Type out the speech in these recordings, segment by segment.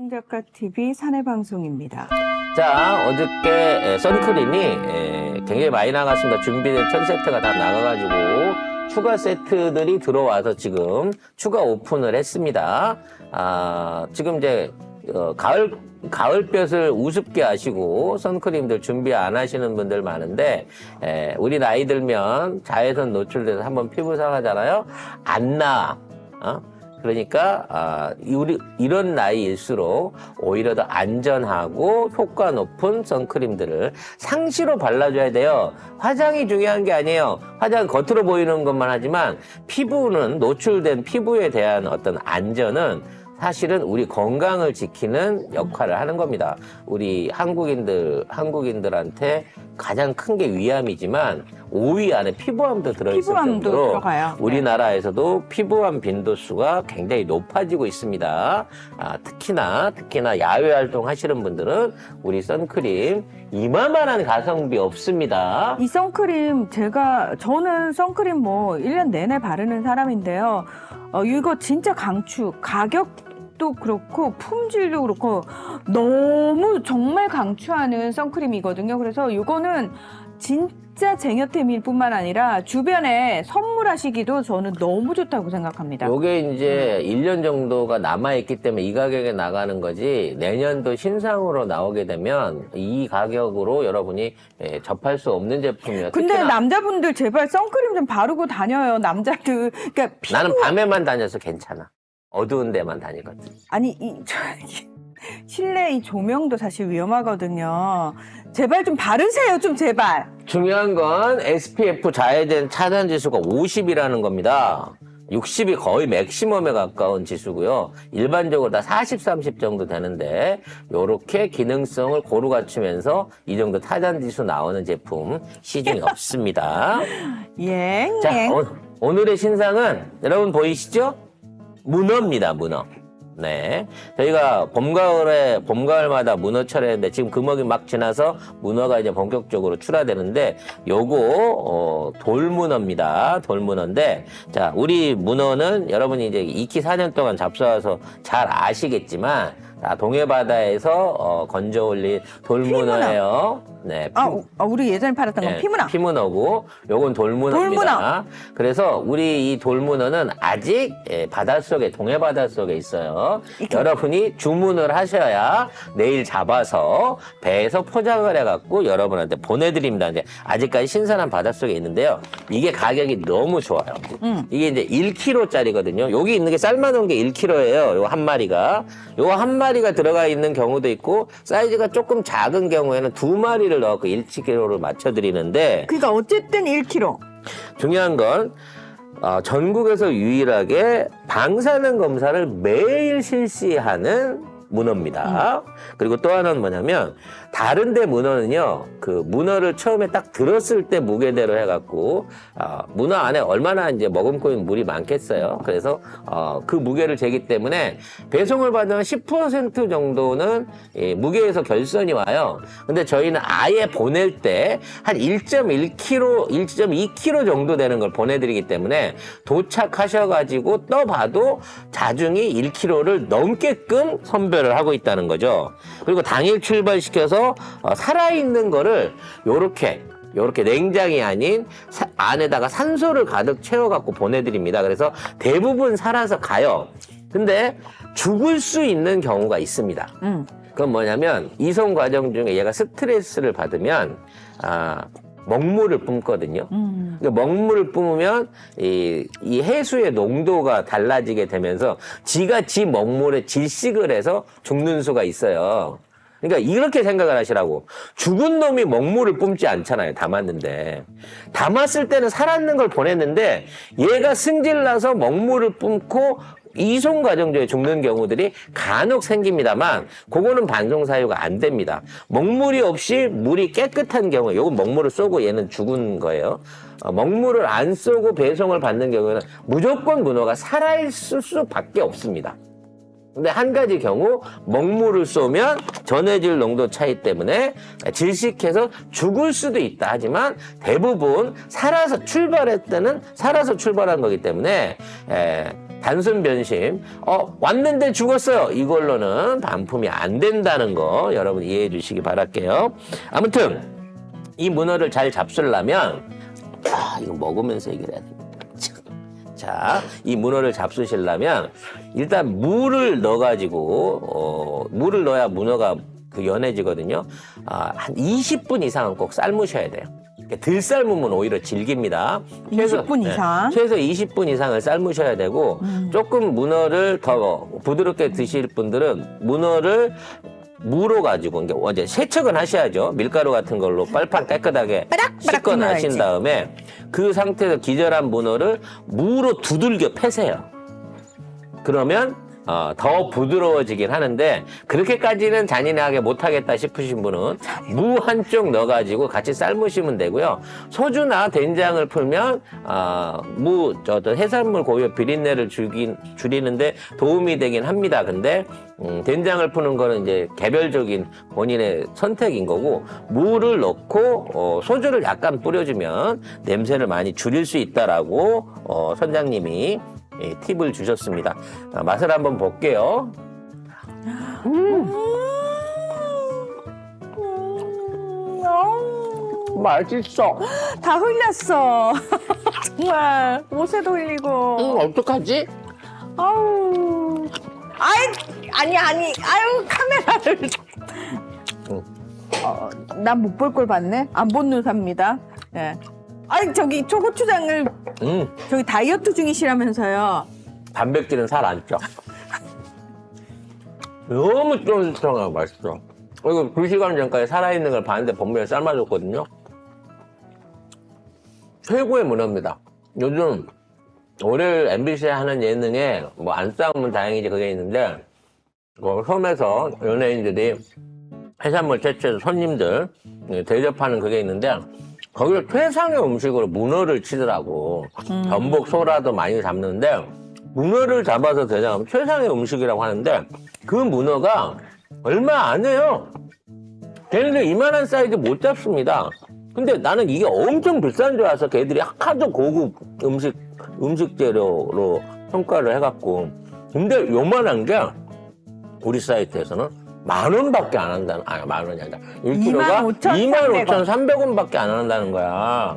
홍작가 TV 사내 방송입니다. 자, 어저께 선크림이 굉장히 많이 나갔습니다. 준비된 1000세트가 다 나가가지고 추가 세트들이 들어와서 지금 추가 오픈을 했습니다. 지금 이제 가을볕을 우습게 하시고 선크림들 준비 안 하시는 분들 많은데 우리 나이 들면 자외선 노출돼서 한번 피부 상하잖아요. 안 나. 그러니까 우리 이런 나이일수록 오히려 더 안전하고 효과 높은 선크림들을 상시로 발라줘야 돼요. 화장이 중요한 게 아니에요. 화장 겉으로 보이는 것만 하지만 피부는 노출된 피부에 대한 어떤 안전은 사실은 우리 건강을 지키는 역할을 하는 겁니다. 우리 한국인들한테 가장 큰 게 위암이지만 5위 안에 피부암도 들어있을 피부암도 정도로 들어가요. 우리나라에서도 피부암 빈도수가 굉장히 높아지고 있습니다. 특히나 야외 활동 하시는 분들은 우리 선크림 이만한 가성비 없습니다. 이 선크림 저는 선크림 뭐 1년 내내 바르는 사람인데요. 이거 진짜 강추. 가격도 그렇고 품질도 그렇고 너무 정말 강추하는 선크림이거든요. 그래서 이거는 진짜 쟁여템일 뿐만 아니라 주변에 선물하시기도 저는 너무 좋다고 생각합니다. 요게 이제 1년 정도가 남아있기 때문에 이 가격에 나가는 거지 내년도 신상으로 나오게 되면 이 가격으로 여러분이 접할 수 없는 제품이에요. 근데 특히나 남자분들 제발 선크림 좀 바르고 다녀요. 남자들. 그러니까 나는 밤에만 다녀서 괜찮아. 어두운 데만 다니거든. 아니 실내 이 조명도 사실 위험하거든요. 제발 좀 바르세요, 좀 제발. 중요한 건 SPF 자외된 차단 지수가 50이라는 겁니다. 60이 거의 맥시멈에 가까운 지수고요. 일반적으로 다 40, 30 정도 되는데 요렇게 기능성을 고루 갖추면서 이 정도 차단 지수 나오는 제품 시중에 없습니다. 자, 오늘의 신상은 여러분 보이시죠? 문어입니다, 문어. 네. 저희가 봄가을마다 문어철에 했는데 지금 금어기 막 지나서 문어가 이제 본격적으로 출하되는데 요거, 돌문어입니다. 돌문어인데, 자, 우리 문어는 여러분이 이제 익히 4년 동안 잡숴와서 잘 아시겠지만, 동해바다에서 건져 올린 돌문어예요. 네. 우리 예전에 팔았던 건 피문어. 피문어고, 요건 돌문어입니다. 그래서 우리 이 돌문어는 아직 바닷속에, 동해바닷속에 있어요. 여러분이 주문을 하셔야 내일 잡아서 배에서 포장을 해갖고 여러분한테 보내드립니다. 이제 아직까지 신선한 바닷속에 있는데요. 이게 가격이 너무 좋아요. 이게 이제 1kg짜리거든요. 여기 있는 게 삶아놓은 게 1kg예요. 요거 한 마리가. 요거 한 마리가 들어가 있는 경우도 있고, 사이즈가 조금 작은 경우에는 2마리를 넣고 1kg를 맞춰드리는데. 그러니까 어쨌든 1kg. 중요한 건, 전국에서 유일하게 방사능 검사를 매일 실시하는 문어입니다. 그리고 또 하나는 뭐냐면, 다른 데 문어는요, 그 문어를 처음에 딱 들었을 때 무게대로 해갖고, 문어 안에 얼마나 이제 머금고 있는 물이 많겠어요. 그래서, 그 무게를 재기 때문에 배송을 받으면 10% 정도는 무게에서 결선이 와요. 근데 저희는 아예 보낼 때 한 1.1kg, 1.2kg 정도 되는 걸 보내드리기 때문에 도착하셔가지고 떠봐도 자중이 1kg를 넘게끔 선별을 하고 있다는 거죠. 그리고 당일 출발시켜서 살아있는 거를 요렇게 냉장이 아닌 안에다가 산소를 가득 채워갖고 보내드립니다. 그래서 대부분 살아서 가요. 근데 죽을 수 있는 경우가 있습니다. 그건 뭐냐면 이송 과정 중에 얘가 스트레스를 받으면 먹물을 뿜거든요. 그러니까 먹물을 뿜으면 이 해수의 농도가 달라지게 되면서 지가 지 먹물에 질식을 해서 죽는 수가 있어요. 그러니까 이렇게 생각을 하시라고. 죽은 놈이 먹물을 뿜지 않잖아요. 담았는데. 담았을 때는 살았는 걸 보냈는데 얘가 승질나서 먹물을 뿜고 이송 과정 중에 죽는 경우들이 간혹 생깁니다만 그거는 반송 사유가 안 됩니다. 먹물이 없이 물이 깨끗한 경우에 요건 먹물을 쏘고 얘는 죽은 거예요. 먹물을 안 쏘고 배송을 받는 경우에는 무조건 문어가 살아있을 수밖에 없습니다. 근데 한 가지 경우 먹물을 쏘면 전해질 농도 차이 때문에 질식해서 죽을 수도 있다 하지만 대부분 살아서 출발할 때는 살아서 출발한 거기 때문에 단순 변심, 왔는데 죽었어요. 이걸로는 반품이 안 된다는 거 여러분 이해해 주시기 바랄게요. 아무튼 이 문어를 잘 잡수려면 이거 먹으면서 얘기를 해야 됩니다. 자, 이 문어를 잡수시려면 일단 물을 넣어가지고 물을 넣어야 문어가 그 연해지거든요. 한 20분 이상은 꼭 삶으셔야 돼요. 덜 삶으면 오히려 질깁니다. 20분 이상? 최소 20분 이상을 삶으셔야 되고 조금 문어를 더 부드럽게 드실 분들은 문어를 무로 가지고 이제 세척은 하셔야죠. 밀가루 같은 걸로 빨판 깨끗하게 씻고 나신 다음에 그 상태에서 기절한 문어를 무로 두들겨 패세요. 그러면 더 부드러워지긴 하는데 그렇게까지는 잔인하게 못하겠다 싶으신 분은 무 한쪽 넣어가지고 같이 삶으시면 되고요. 소주나 된장을 풀면 해산물 고유 비린내를 줄이는데 도움이 되긴 합니다. 근데 된장을 푸는 거는 이제 개별적인 본인의 선택인 거고 무를 넣고 소주를 약간 뿌려주면 냄새를 많이 줄일 수 있다라고 선장님이 팁을 주셨습니다. 맛을 한번 볼게요. 맛있어. 다 흘렸어. 정말 옷에도 흘리고. 어떡하지? 아우. 아니. 아유 카메라를. 난 못 볼 걸 봤네. 안 본 눈 삽니다. 예. 아니 저기 초고추장을 저기 다이어트 중이시라면서요. 단백질은 살 안 쪄. 너무 쫀쫀하고 맛있어. 이거 2시간 전까지 살아있는 걸 봤는데 본면에 삶아줬거든요. 최고의 문어입니다. 요즘 월요일 MBC에 하는 예능에 뭐 안 싸우면 다행이지 그게 있는데 섬에서 연예인들이 해산물 채취해서 손님들 대접하는 그게 있는데 거기를 최상의 음식으로 문어를 치더라고. 전복, 소라도 많이 잡는데 문어를 잡아서 대장하면 최상의 음식이라고 하는데 그 문어가 얼마 안 해요. 걔네들 이만한 사이즈 못 잡습니다. 근데 나는 이게 엄청 비싼 줄 알아서 걔들이 하도 고급 음식 재료로 평가를 해갖고 근데 요만한 게 우리 사이트에서는 10,000원밖에 안 한다는, 만 원이 아니라 1kg가 25,300원밖에 안 한다는 거야.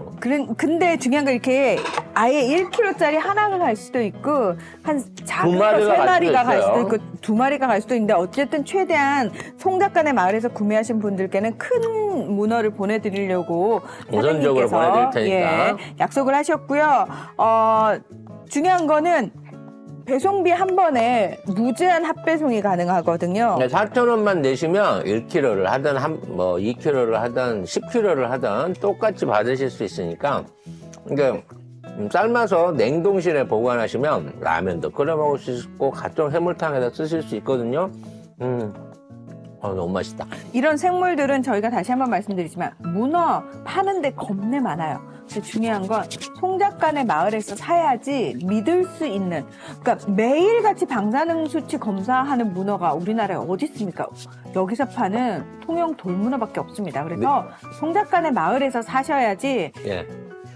근데 중요한 건 이렇게 아예 1kg짜리 하나가 갈 수도 있고 한 작은 거 3마리가 갈 수도 있고 2마리가 갈 수도 있는데 어쨌든 최대한 송작간의 마을에서 구매하신 분들께는 큰 문어를 보내드리려고 우선적으로 보내드릴 테니까 약속을 하셨고요. 중요한 거는 배송비 한 번에 무제한 합배송이 가능하거든요. 4,000원만 내시면 1kg를 하든 2kg를 하든 10kg를 하든 똑같이 받으실 수 있으니까 그러니까 삶아서 냉동실에 보관하시면 라면도 끓여 먹을 수 있고 각종 해물탕에다 쓰실 수 있거든요. 너무 맛있다. 이런 생물들은 저희가 다시 한번 말씀드리지만 문어 파는데 겁내 많아요. 근데 중요한 건 송작간의 마을에서 사야지 믿을 수 있는, 그러니까 매일같이 방사능 수치 검사하는 문어가 우리나라에 어디 있습니까? 여기서 파는 통영 돌문어밖에 없습니다. 그래서 송작간의 마을에서 사셔야지. 예.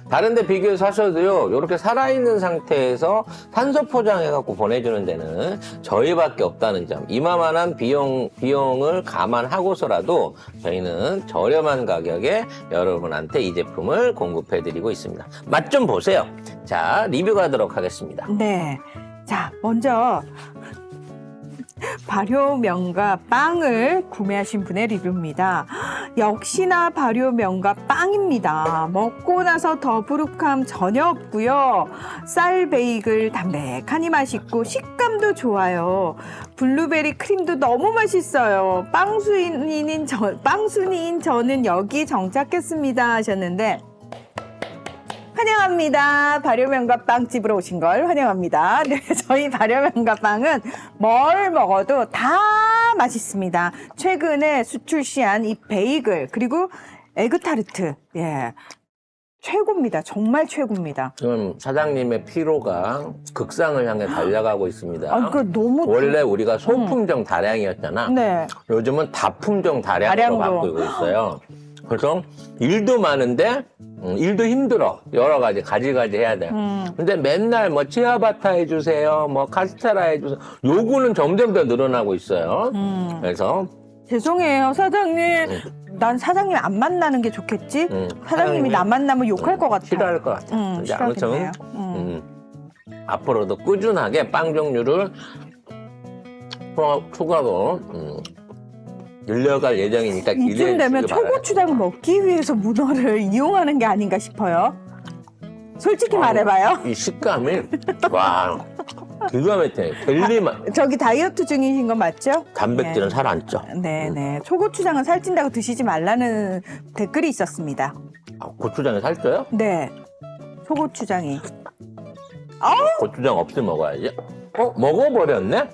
다른 데 비교해서 사셔도요, 이렇게 살아있는 상태에서 산소 포장해갖고 보내주는 데는 저희밖에 없다는 점. 이만한 비용을 감안하고서라도 저희는 저렴한 가격에 여러분한테 이 제품을 공급해드리고 있습니다. 맛 좀 보세요. 자, 리뷰 가도록 하겠습니다. 네. 자, 먼저 발효면과 빵을 구매하신 분의 리뷰입니다. 역시나 발효면과 빵입니다. 먹고 나서 더부룩함 전혀 없고요. 쌀 베이글 담백하니 맛있고 식감도 좋아요. 블루베리 크림도 너무 맛있어요. 빵순이인 저는 여기 정착했습니다 하셨는데 환영합니다. 발효면과 빵집으로 오신 걸 환영합니다. 네, 저희 발효면과 빵은 뭘 먹어도 다 맛있습니다. 최근에 출시한 이 베이글 그리고 에그타르트, 예, 최고입니다. 정말 최고입니다. 지금 사장님의 피로가 극상을 향해 달려가고 있습니다. 너무 원래 우리가 소품종 다량이었잖아. 네. 요즘은 다품종 다량으로 바꾸고 있어요. 그래서 일도 많은데 일도 힘들어. 여러 가지 가지가지 해야 돼. 근데 맨날 뭐 치아바타 해주세요, 뭐 카스테라 해주세요. 요구는 점점 더 늘어나고 있어요. 그래서 죄송해요, 사장님. 난 사장님 안 만나는 게 좋겠지? 사장님이 나 만나면 욕할 것 같아. 싫어할 것 같아. 근데 싫어하겠네요. 아무튼 앞으로도 꾸준하게 빵 종류를 추가로 늘려갈 예정이니까 기대해 이쯤 주시기 되면 바라요. 초고추장을 먹기 위해서 문어를 이용하는 게 아닌가 싶어요. 솔직히 말해봐요. 이 식감이 와 기가 막혀요. 젤리만 저기 다이어트 중이신 거 맞죠? 단백질은 살 안 쪄. 네네. 초고추장은 살찐다고 드시지 말라는 댓글이 있었습니다. 아, 고추장에 살쪄요? 네. 초고추장이. 고추장 없이 먹어야지. 먹어버렸네?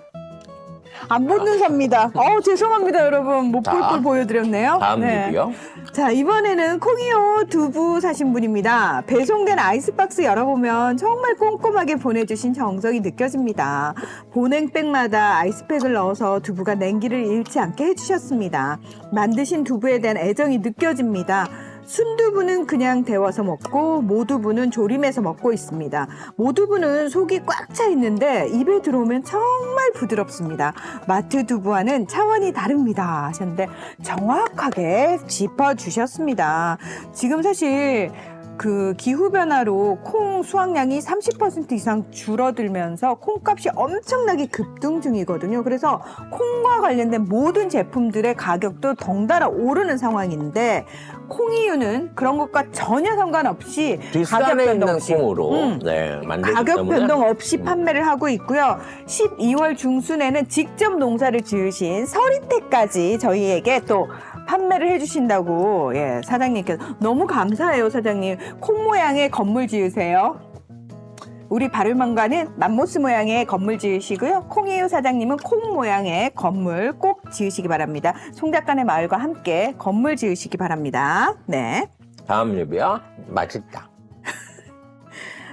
안 붙는 삽니다. 죄송합니다, 여러분. 못 볼 자, 걸 보여드렸네요. 다음 리뷰요. 자, 이번에는 콩이요 두부 사신 분입니다. 배송된 아이스박스 열어보면 정말 꼼꼼하게 보내주신 정성이 느껴집니다. 보냉백마다 아이스팩을 넣어서 두부가 냉기를 잃지 않게 해주셨습니다. 만드신 두부에 대한 애정이 느껴집니다. 순두부는 그냥 데워서 먹고 모두부는 조림해서 먹고 있습니다. 모두부는 속이 꽉 차 있는데 입에 들어오면 정말 부드럽습니다. 마트 두부와는 차원이 다릅니다 하셨는데 정확하게 짚어주셨습니다. 지금 사실 그 기후변화로 콩 수확량이 30% 이상 줄어들면서 콩값이 엄청나게 급등 중이거든요. 그래서 콩과 관련된 모든 제품들의 가격도 덩달아 오르는 상황인데 콩이유는 그런 것과 전혀 상관없이 가격 뒷산에 변동 있는 없이 콩으로 만들기 가격 때문에 변동 없이 판매를 하고 있고요. 12월 중순에는 직접 농사를 지으신 서리태까지 저희에게 또 판매를 해주신다고 사장님께서 너무 감사해요. 사장님 콩 모양의 건물 지으세요. 우리 바르만가는 맘모스 모양의 건물 지으시고요. 콩이유 사장님은 콩 모양의 건물 꼭 지으시기 바랍니다. 송작간의 마을과 함께 건물 지으시기 바랍니다. 네. 다음 리뷰요. 맛있다.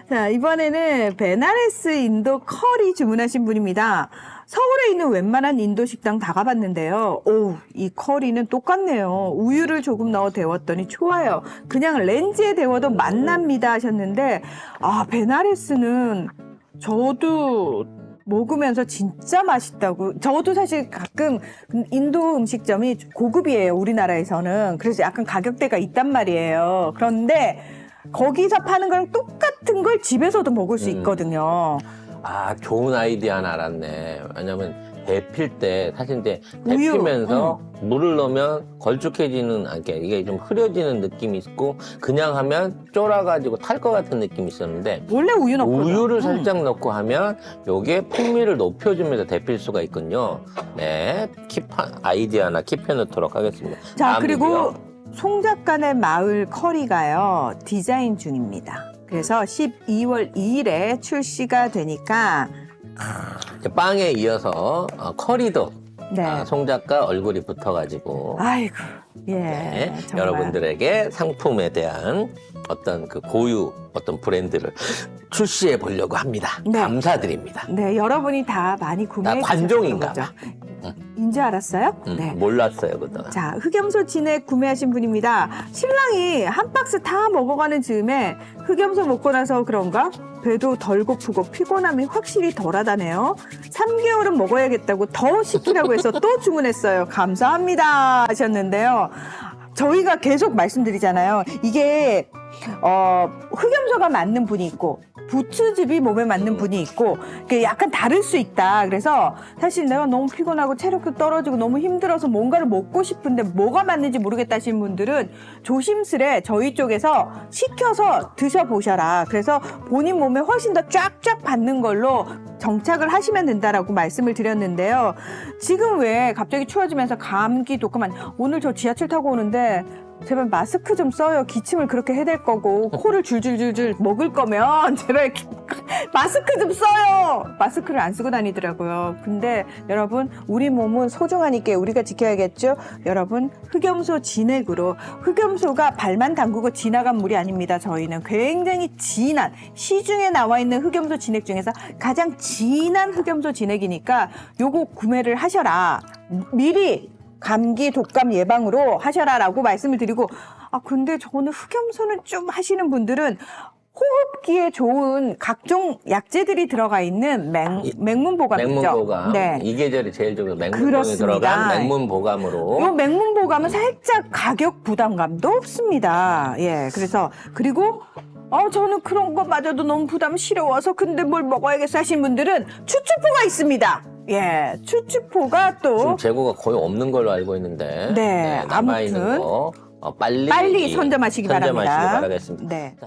자, 이번에는 베나레스 인도 커리 주문하신 분입니다. 서울에 있는 웬만한 인도 식당 다 가봤는데요. 이 커리는 똑같네요. 우유를 조금 넣어 데웠더니 좋아요. 그냥 렌즈에 데워도 맛납니다 하셨는데, 베나레스는 저도 먹으면서 진짜 맛있다고. 저도 사실 가끔 인도 음식점이 고급이에요, 우리나라에서는. 그래서 약간 가격대가 있단 말이에요. 그런데 거기서 파는 거랑 똑같은 걸 집에서도 먹을 수 있거든요. 좋은 아이디어 하나 알았네. 왜냐면 데필 때 사실 이제 우유, 데피면서 물을 넣으면 걸쭉해지는 않게 이게 좀 흐려지는 느낌이 있고 그냥 하면 쫄아가지고 탈 것 같은 느낌이 있었는데 원래 우유 넣고 우유를 살짝 넣고 하면 요게 풍미를 높여주면서 데필 수가 있군요. 네, 아이디어 하나 킵해 놓도록 하겠습니다. 자, 다음 그리고 리뷰요. 송작간의 마을 커리가요 디자인 중입니다. 그래서 12월 2일에 출시가 되니까 빵에 이어서 커리도 네. 송 작가 얼굴이 붙어가지고 아이고 네, 정말. 여러분들에게 상품에 대한 어떤 그 고유 어떤 브랜드를 출시해 보려고 합니다. 네. 감사드립니다. 네, 여러분이 다 많이 구매해 나 관종인가 주셨던 거죠. 인지 알았어요? 네. 몰랐어요 그동안. 자, 흑염소 진액 구매하신 분입니다. 신랑이 한 박스 다 먹어가는 즈음에 흑염소 먹고 나서 그런가? 배도 덜 고프고 피곤함이 확실히 덜하다네요. 3개월은 먹어야겠다고 더 시키라고 해서 또 주문했어요. 감사합니다 하셨는데요. 저희가 계속 말씀드리잖아요. 이게 흑염소가 맞는 분이 있고 부추즙이 몸에 맞는 분이 있고 약간 다를 수 있다. 그래서 사실 내가 너무 피곤하고 체력도 떨어지고 너무 힘들어서 뭔가를 먹고 싶은데 뭐가 맞는지 모르겠다 하시는 분들은 조심스레 저희 쪽에서 시켜서 드셔보셔라. 그래서 본인 몸에 훨씬 더 쫙쫙 받는 걸로 정착을 하시면 된다라고 말씀을 드렸는데요. 지금 왜 갑자기 추워지면서 감기 독감만 오늘 저 지하철 타고 오는데 제발 마스크 좀 써요. 기침을 그렇게 해댈 거고 코를 줄줄줄줄 먹을 거면 제발 마스크 좀 써요. 마스크를 안 쓰고 다니더라고요. 근데 여러분 우리 몸은 소중하니까 우리가 지켜야겠죠. 여러분 흑염소 진액으로 흑염소가 발만 담그고 지나간 물이 아닙니다. 저희는 굉장히 진한 시중에 나와 있는 흑염소 진액 중에서 가장 진한 흑염소 진액이니까 요거 구매를 하셔라. 미리 감기 독감 예방으로 하셔라라고 말씀을 드리고, 근데 저는 흑염소는 좀 하시는 분들은 호흡기에 좋은 각종 약재들이 들어가 있는 맹문보감 있죠. 맹문보감. 네. 이 계절이 제일 좋은 맹문보감이 그렇습니다. 들어간 맹문보감으로. 이 맹문보감은 살짝 가격 부담감도 없습니다. 예, 그래서 그리고 저는 그런 거 마저도 너무 부담스러워서 근데 뭘 먹어야겠어 하신 분들은 추추포가 있습니다. 예, 추추포가 또 지금 재고가 거의 없는 걸로 알고 있는데 네, 남아있는 아무튼 거 빨리 선점하시기 바랍니다. 바라겠습니다. 네. 자.